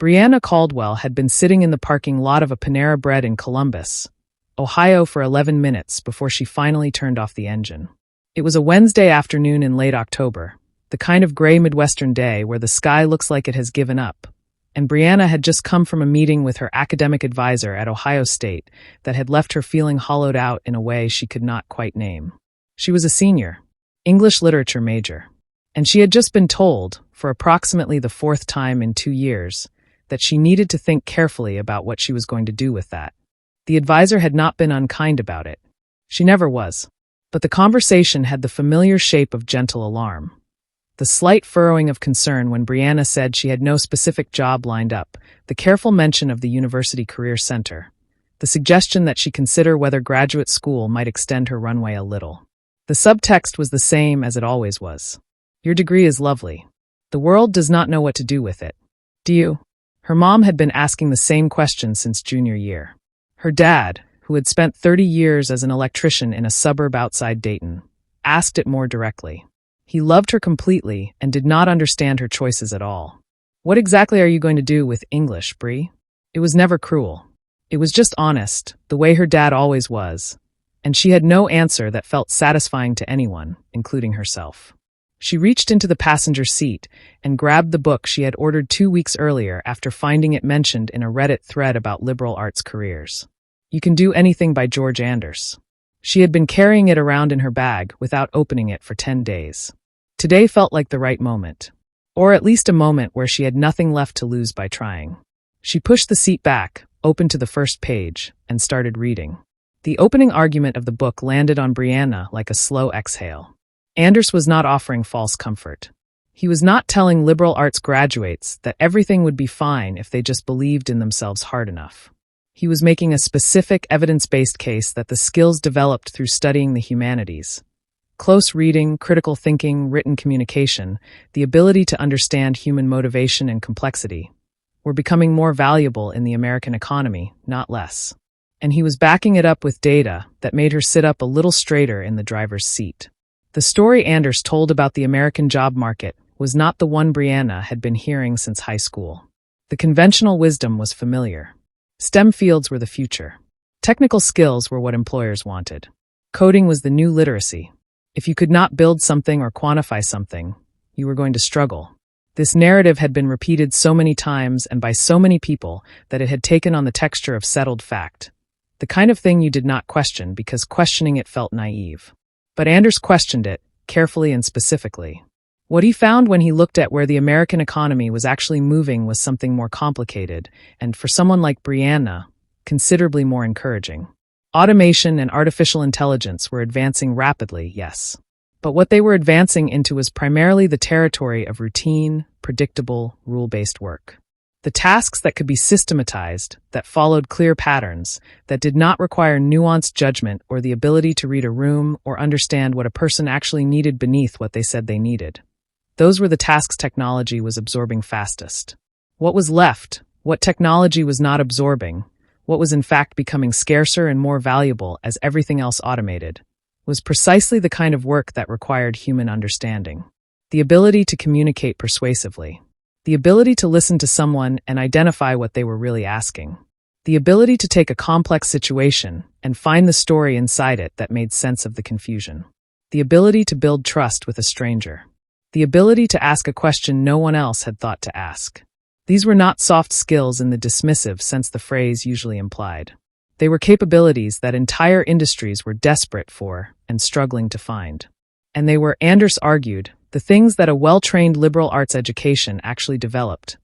Brianna Caldwell had been sitting in the parking lot of a Panera Bread in Columbus, Ohio for 11 minutes before she finally turned off the engine. It was a Wednesday afternoon in late October, the kind of gray Midwestern day where the sky looks like it has given up, and Brianna had just come from a meeting with her academic advisor at Ohio State that had left her feeling hollowed out in a way she could not quite name. She was a senior, English literature major, and she had just been told, for approximately the fourth time in 2 years, that she needed to think carefully about what she was going to do with that. The advisor had not been unkind about it. She never was. But the conversation had the familiar shape of gentle alarm. The slight furrowing of concern when Brianna said she had no specific job lined up, the careful mention of the University Career Center, the suggestion that she consider whether graduate school might extend her runway a little. The subtext was the same as it always was. Your degree is lovely. The world does not know what to do with it. Do you? Her mom had been asking the same question since junior year. Her dad, who had spent 30 years as an electrician in a suburb outside Dayton, asked it more directly. He loved her completely and did not understand her choices at all. What exactly are you going to do with English, Brie? It was never cruel. It was just honest, the way her dad always was, and she had no answer that felt satisfying to anyone, including herself. She reached into the passenger seat and grabbed the book she had ordered 2 weeks earlier after finding it mentioned in a Reddit thread about liberal arts careers. You Can Do Anything by George Anders. She had been carrying it around in her bag without opening it for 10 days. Today felt like the right moment, or at least a moment where she had nothing left to lose by trying. She pushed the seat back, opened to the first page, and started reading. The opening argument of the book landed on Brianna like a slow exhale. Anders was not offering false comfort. He was not telling liberal arts graduates that everything would be fine if they just believed in themselves hard enough. He was making a specific evidence-based case that the skills developed through studying the humanities, close reading, critical thinking, written communication, the ability to understand human motivation and complexity, were becoming more valuable in the American economy, not less. And he was backing it up with data that made her sit up a little straighter in the driver's seat. The story Anders told about the American job market was not the one Brianna had been hearing since high school. The conventional wisdom was familiar. STEM fields were the future. Technical skills were what employers wanted. Coding was the new literacy. If you could not build something or quantify something, you were going to struggle. This narrative had been repeated so many times and by so many people that it had taken on the texture of settled fact. The kind of thing you did not question because questioning it felt naive. But Anders questioned it, carefully and specifically. What he found when he looked at where the American economy was actually moving was something more complicated, and for someone like Brianna, considerably more encouraging. Automation and artificial intelligence were advancing rapidly, yes. But what they were advancing into was primarily the territory of routine, predictable, rule-based work. The tasks that could be systematized, that followed clear patterns, that did not require nuanced judgment or the ability to read a room or understand what a person actually needed beneath what they said they needed. Those were the tasks technology was absorbing fastest. What was left, what technology was not absorbing, what was in fact becoming scarcer and more valuable as everything else automated, was precisely the kind of work that required human understanding. The ability to communicate persuasively. The ability to listen to someone and identify what they were really asking. The ability to take a complex situation and find the story inside it that made sense of the confusion. The ability to build trust with a stranger. The ability to ask a question no one else had thought to ask. These were not soft skills in the dismissive sense the phrase usually implied. They were capabilities that entire industries were desperate for and struggling to find. And they were, Anders argued, the things that a well-trained liberal arts education actually developed,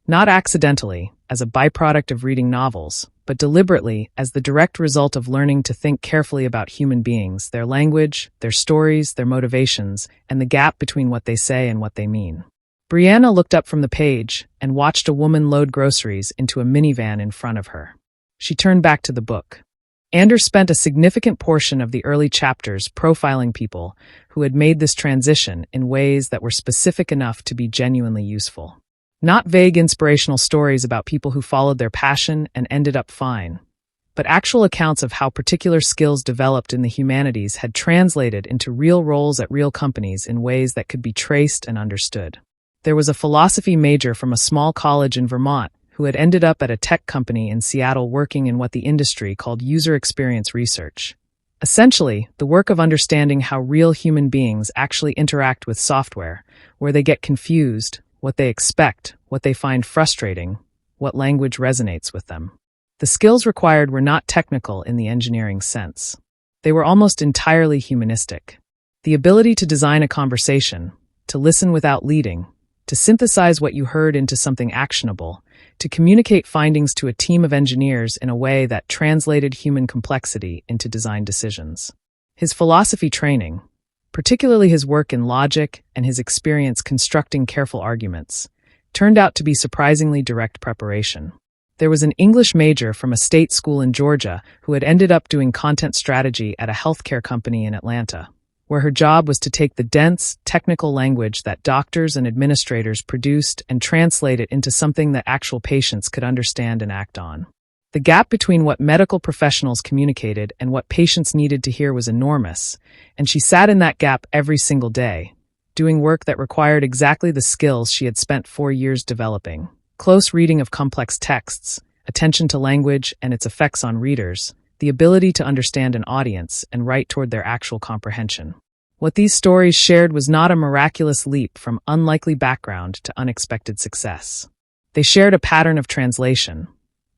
not accidentally, as a byproduct of reading novels, but deliberately as the direct result of learning to think carefully about human beings, their language, their stories, their motivations, and the gap between what they say and what they mean. Brianna looked up from the page and watched a woman load groceries into a minivan in front of her. She turned back to the book. Anders spent a significant portion of the early chapters profiling people who had made this transition in ways that were specific enough to be genuinely useful. Not vague inspirational stories about people who followed their passion and ended up fine, but actual accounts of how particular skills developed in the humanities had translated into real roles at real companies in ways that could be traced and understood. There was a philosophy major from a small college in Vermont who had ended up at a tech company in Seattle working in what the industry called user experience research. Essentially, the work of understanding how real human beings actually interact with software, where they get confused, what they expect, what they find frustrating, what language resonates with them. The skills required were not technical in the engineering sense. They were almost entirely humanistic. The ability to design a conversation, to listen without leading, to synthesize what you heard into something actionable, to communicate findings to a team of engineers in a way that translated human complexity into design decisions. His philosophy training, particularly his work in logic and his experience constructing careful arguments, turned out to be surprisingly direct preparation. There was an English major from a state school in Georgia who had ended up doing content strategy at a healthcare company in Atlanta, where her job was to take the dense, technical language that doctors and administrators produced and translate it into something that actual patients could understand and act on. The gap between what medical professionals communicated and what patients needed to hear was enormous, and she sat in that gap every single day, doing work that required exactly the skills she had spent 4 years developing. Close reading of complex texts, attention to language and its effects on readers, the ability to understand an audience and write toward their actual comprehension. What these stories shared was not a miraculous leap from unlikely background to unexpected success. They shared a pattern of translation,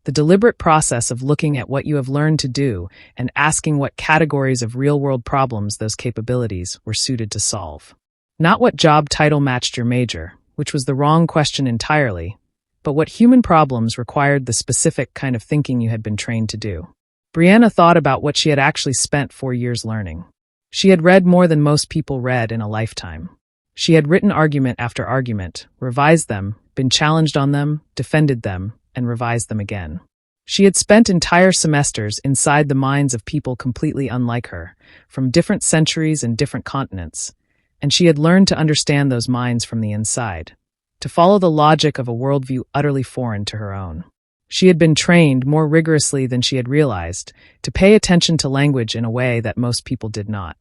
the deliberate process of looking at what you have learned to do and asking what categories of real-world problems those capabilities were suited to solve. Not what job title matched your major, which was the wrong question entirely, but what human problems required the specific kind of thinking you had been trained to do. Brianna thought about what she had actually spent 4 years learning. She had read more than most people read in a lifetime. She had written argument after argument, revised them, been challenged on them, defended them, and revised them again. She had spent entire semesters inside the minds of people completely unlike her, from different centuries and different continents, and she had learned to understand those minds from the inside, to follow the logic of a worldview utterly foreign to her own. She had been trained more rigorously than she had realized to pay attention to language in a way that most people did not,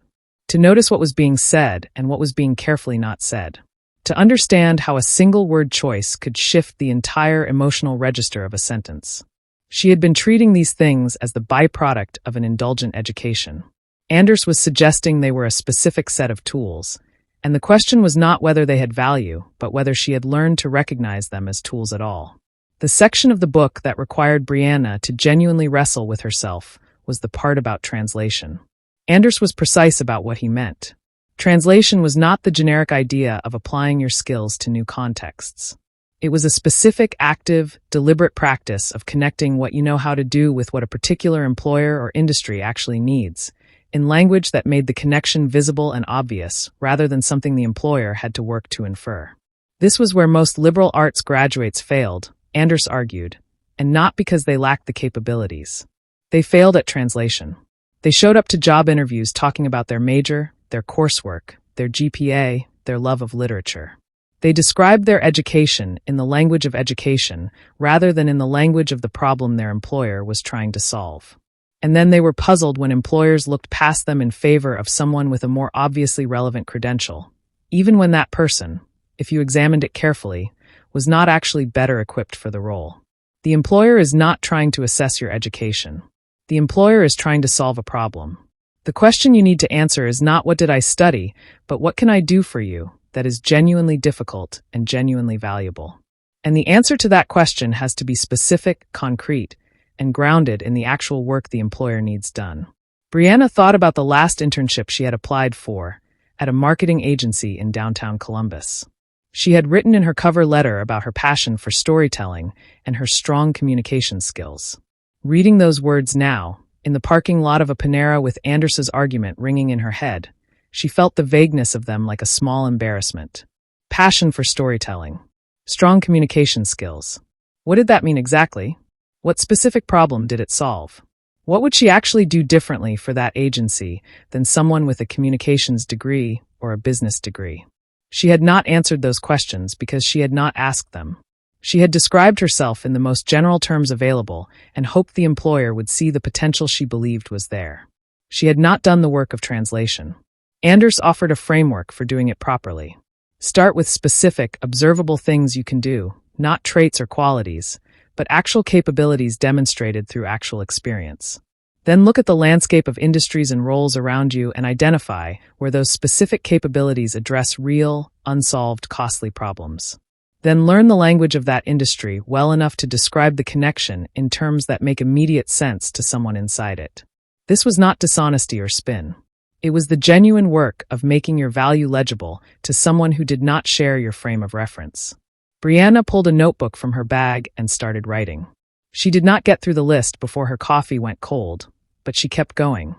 to notice what was being said and what was being carefully not said, to understand how a single word choice could shift the entire emotional register of a sentence. She had been treating these things as the byproduct of an indulgent education. Anders was suggesting they were a specific set of tools, and the question was not whether they had value, but whether she had learned to recognize them as tools at all. The section of the book that required Brianna to genuinely wrestle with herself was the part about translation. Anders was precise about what he meant. Translation was not the generic idea of applying your skills to new contexts. It was a specific, active, deliberate practice of connecting what you know how to do with what a particular employer or industry actually needs, in language that made the connection visible and obvious, rather than something the employer had to work to infer. This was where most liberal arts graduates failed, Anders argued, and not because they lacked the capabilities. They failed at translation. They showed up to job interviews talking about their major, their coursework, their GPA, their love of literature. They described their education in the language of education rather than in the language of the problem their employer was trying to solve. And then they were puzzled when employers looked past them in favor of someone with a more obviously relevant credential, even when that person, if you examined it carefully, was not actually better equipped for the role. The employer is not trying to assess your education. The employer is trying to solve a problem. The question you need to answer is not what did I study, but what can I do for you that is genuinely difficult and genuinely valuable. And the answer to that question has to be specific, concrete, and grounded in the actual work the employer needs done. Brianna thought about the last internship she had applied for at a marketing agency in downtown Columbus. She had written in her cover letter about her passion for storytelling and her strong communication skills. Reading those words now, in the parking lot of a Panera with Anders's argument ringing in her head, she felt the vagueness of them like a small embarrassment. Passion for storytelling. Strong communication skills. What did that mean exactly? What specific problem did it solve? What would she actually do differently for that agency than someone with a communications degree or a business degree? She had not answered those questions because she had not asked them. She had described herself in the most general terms available and hoped the employer would see the potential she believed was there. She had not done the work of translation. Anders offered a framework for doing it properly. Start with specific, observable things you can do, not traits or qualities, but actual capabilities demonstrated through actual experience. Then look at the landscape of industries and roles around you and identify where those specific capabilities address real, unsolved, costly problems. Then learn the language of that industry well enough to describe the connection in terms that make immediate sense to someone inside it. This was not dishonesty or spin. It was the genuine work of making your value legible to someone who did not share your frame of reference. Brianna pulled a notebook from her bag and started writing. She did not get through the list before her coffee went cold, but she kept going.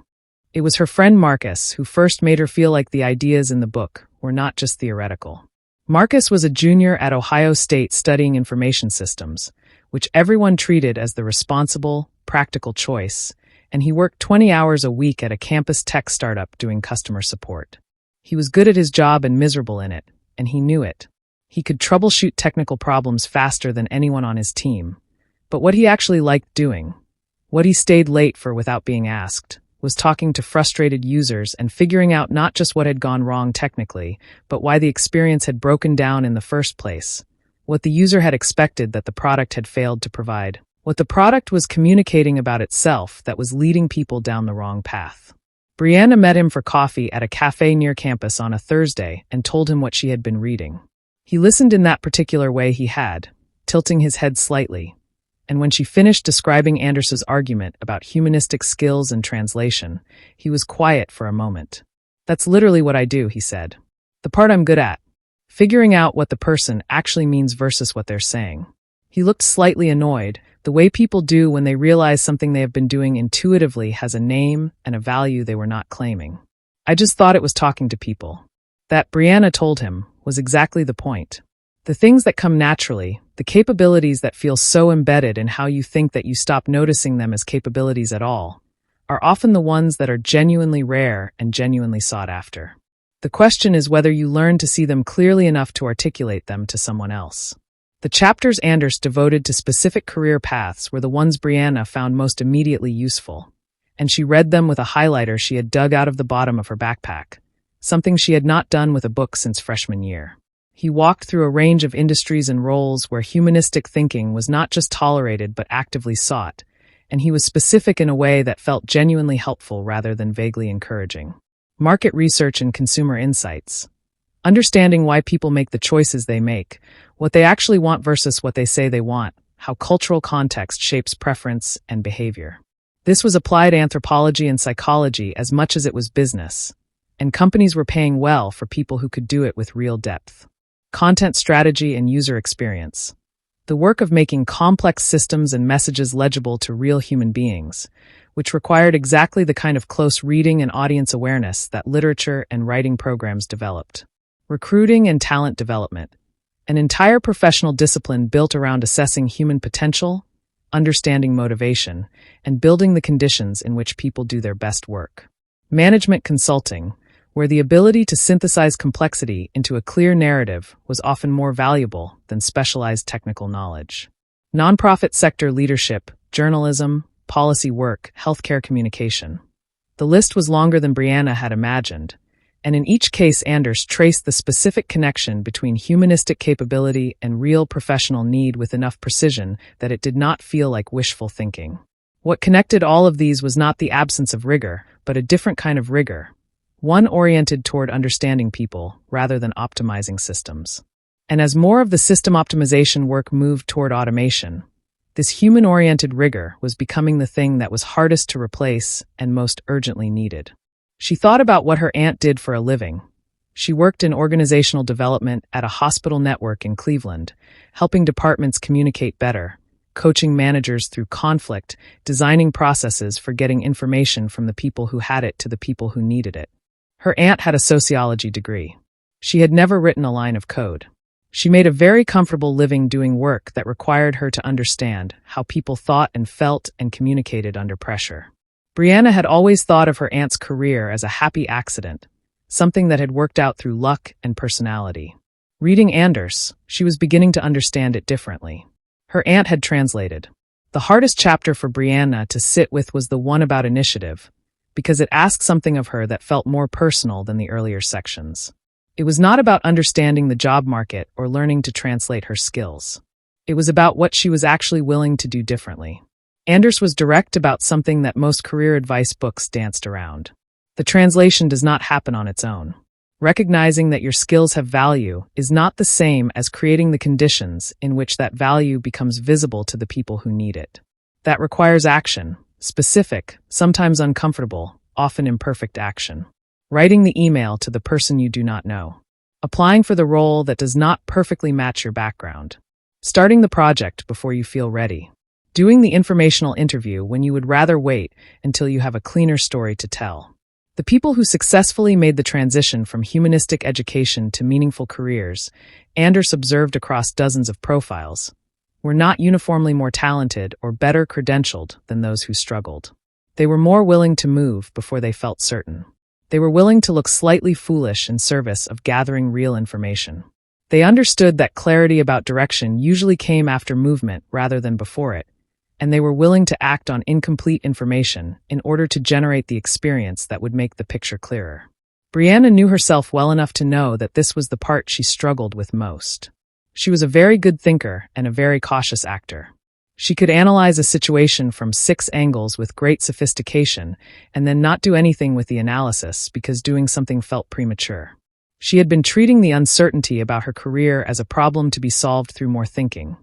It was her friend Marcus who first made her feel like the ideas in the book were not just theoretical. Marcus was a junior at Ohio State studying information systems, which everyone treated as the responsible, practical choice, and he worked 20 hours a week at a campus tech startup doing customer support. He was good at his job and miserable in it, and he knew it. He could troubleshoot technical problems faster than anyone on his team, but what he actually liked doing, what he stayed late for without being asked, was talking to frustrated users and figuring out not just what had gone wrong technically, but why the experience had broken down in the first place, what the user had expected that the product had failed to provide, what the product was communicating about itself that was leading people down the wrong path. Brianna met him for coffee at a cafe near campus on a Thursday and told him what she had been reading. He listened in that particular way he had, tilting his head slightly, and when she finished describing Anders's argument about humanistic skills and translation, he was quiet for a moment. "That's literally what I do," he said. "The part I'm good at. Figuring out what the person actually means versus what they're saying." He looked slightly annoyed, the way people do when they realize something they have been doing intuitively has a name and a value they were not claiming. "I just thought it was talking to people." That, Brianna told him, was exactly the point. The things that come naturally, the capabilities that feel so embedded in how you think that you stop noticing them as capabilities at all, are often the ones that are genuinely rare and genuinely sought after. The question is whether you learn to see them clearly enough to articulate them to someone else. The chapters Anders devoted to specific career paths were the ones Brianna found most immediately useful, and she read them with a highlighter she had dug out of the bottom of her backpack, something she had not done with a book since freshman year. He walked through a range of industries and roles where humanistic thinking was not just tolerated but actively sought, and he was specific in a way that felt genuinely helpful rather than vaguely encouraging. Market research and consumer insights. Understanding why people make the choices they make, what they actually want versus what they say they want, how cultural context shapes preference and behavior. This was applied anthropology and psychology as much as it was business, and companies were paying well for people who could do it with real depth. Content strategy and user experience. The work of making complex systems and messages legible to real human beings, which required exactly the kind of close reading and audience awareness that literature and writing programs developed. Recruiting and talent development. An entire professional discipline built around assessing human potential, understanding motivation, and building the conditions in which people do their best work. Management consulting, where the ability to synthesize complexity into a clear narrative was often more valuable than specialized technical knowledge. Nonprofit sector leadership, journalism, policy work, healthcare communication. The list was longer than Brianna had imagined, and in each case Anders traced the specific connection between humanistic capability and real professional need with enough precision that it did not feel like wishful thinking. What connected all of these was not the absence of rigor, but a different kind of rigor, one oriented toward understanding people rather than optimizing systems. And as more of the system optimization work moved toward automation, this human-oriented rigor was becoming the thing that was hardest to replace and most urgently needed. She thought about what her aunt did for a living. She worked in organizational development at a hospital network in Cleveland, helping departments communicate better, coaching managers through conflict, designing processes for getting information from the people who had it to the people who needed it. Her aunt had a sociology degree. She had never written a line of code. She made a very comfortable living doing work that required her to understand how people thought and felt and communicated under pressure. Brianna had always thought of her aunt's career as a happy accident, something that had worked out through luck and personality. Reading Anders, she was beginning to understand it differently. Her aunt had translated. The hardest chapter for Brianna to sit with was the one about initiative, because it asked something of her that felt more personal than the earlier sections. It was not about understanding the job market or learning to translate her skills. It was about what she was actually willing to do differently. Anders was direct about something that most career advice books danced around. The translation does not happen on its own. Recognizing that your skills have value is not the same as creating the conditions in which that value becomes visible to the people who need it. That requires action, specific, sometimes uncomfortable, often imperfect action. Writing the email to the person you do not know. Applying for the role that does not perfectly match your background. Starting the project before you feel ready. Doing the informational interview when you would rather wait until you have a cleaner story to tell. The people who successfully made the transition from humanistic education to meaningful careers, Anders observed across dozens of profiles, were not uniformly more talented or better credentialed than those who struggled. They were more willing to move before they felt certain. They were willing to look slightly foolish in service of gathering real information. They understood that clarity about direction usually came after movement rather than before it, and they were willing to act on incomplete information in order to generate the experience that would make the picture clearer. Brianna knew herself well enough to know that this was the part she struggled with most. She was a very good thinker and a very cautious actor. She could analyze a situation from 6 angles with great sophistication and then not do anything with the analysis because doing something felt premature. She had been treating the uncertainty about her career as a problem to be solved through more thinking,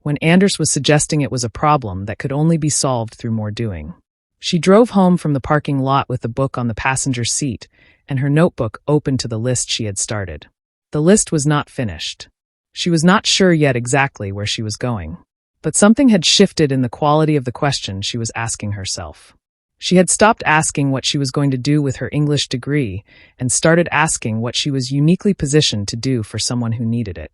when Anders was suggesting it was a problem that could only be solved through more doing. She drove home from the parking lot with the book on the passenger seat and her notebook open to the list she had started. The list was not finished. She was not sure yet exactly where she was going, but something had shifted in the quality of the question she was asking herself. She had stopped asking what she was going to do with her English degree and started asking what she was uniquely positioned to do for someone who needed it.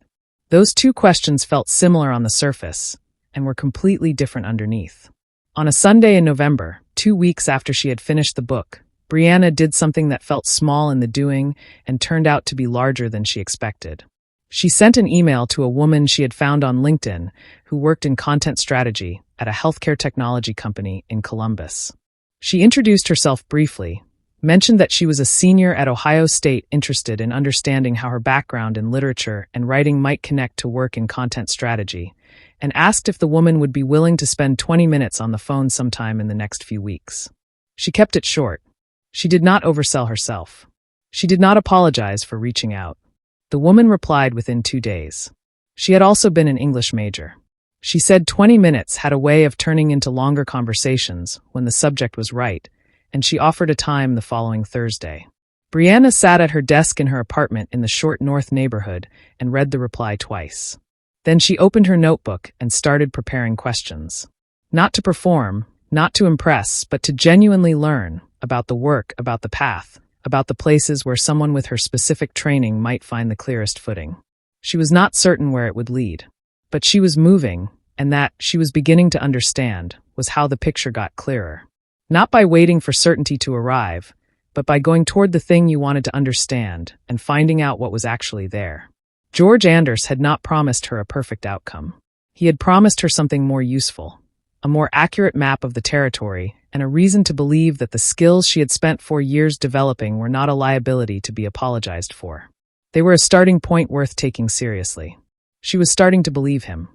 Those 2 questions felt similar on the surface and were completely different underneath. On a Sunday in November, 2 weeks after she had finished the book, Brianna did something that felt small in the doing and turned out to be larger than she expected. She sent an email to a woman she had found on LinkedIn who worked in content strategy at a healthcare technology company in Columbus. She introduced herself briefly, mentioned that she was a senior at Ohio State interested in understanding how her background in literature and writing might connect to work in content strategy, and asked if the woman would be willing to spend 20 minutes on the phone sometime in the next few weeks. She kept it short. She did not oversell herself. She did not apologize for reaching out. The woman replied within 2 days. She had also been an English major. She said 20 minutes had a way of turning into longer conversations when the subject was right, and she offered a time the following Thursday. Brianna sat at her desk in her apartment in the Short North neighborhood and read the reply twice. Then she opened her notebook and started preparing questions. Not to perform, not to impress, but to genuinely learn about the work, about the path, about the places where someone with her specific training might find the clearest footing. She was not certain where it would lead, but she was moving, and that, she was beginning to understand, was how the picture got clearer. Not by waiting for certainty to arrive, but by going toward the thing you wanted to understand and finding out what was actually there. George Anders had not promised her a perfect outcome. He had promised her something more useful, a more accurate map of the territory, and a reason to believe that the skills she had spent 4 years developing were not a liability to be apologized for. They were a starting point worth taking seriously. She was starting to believe him.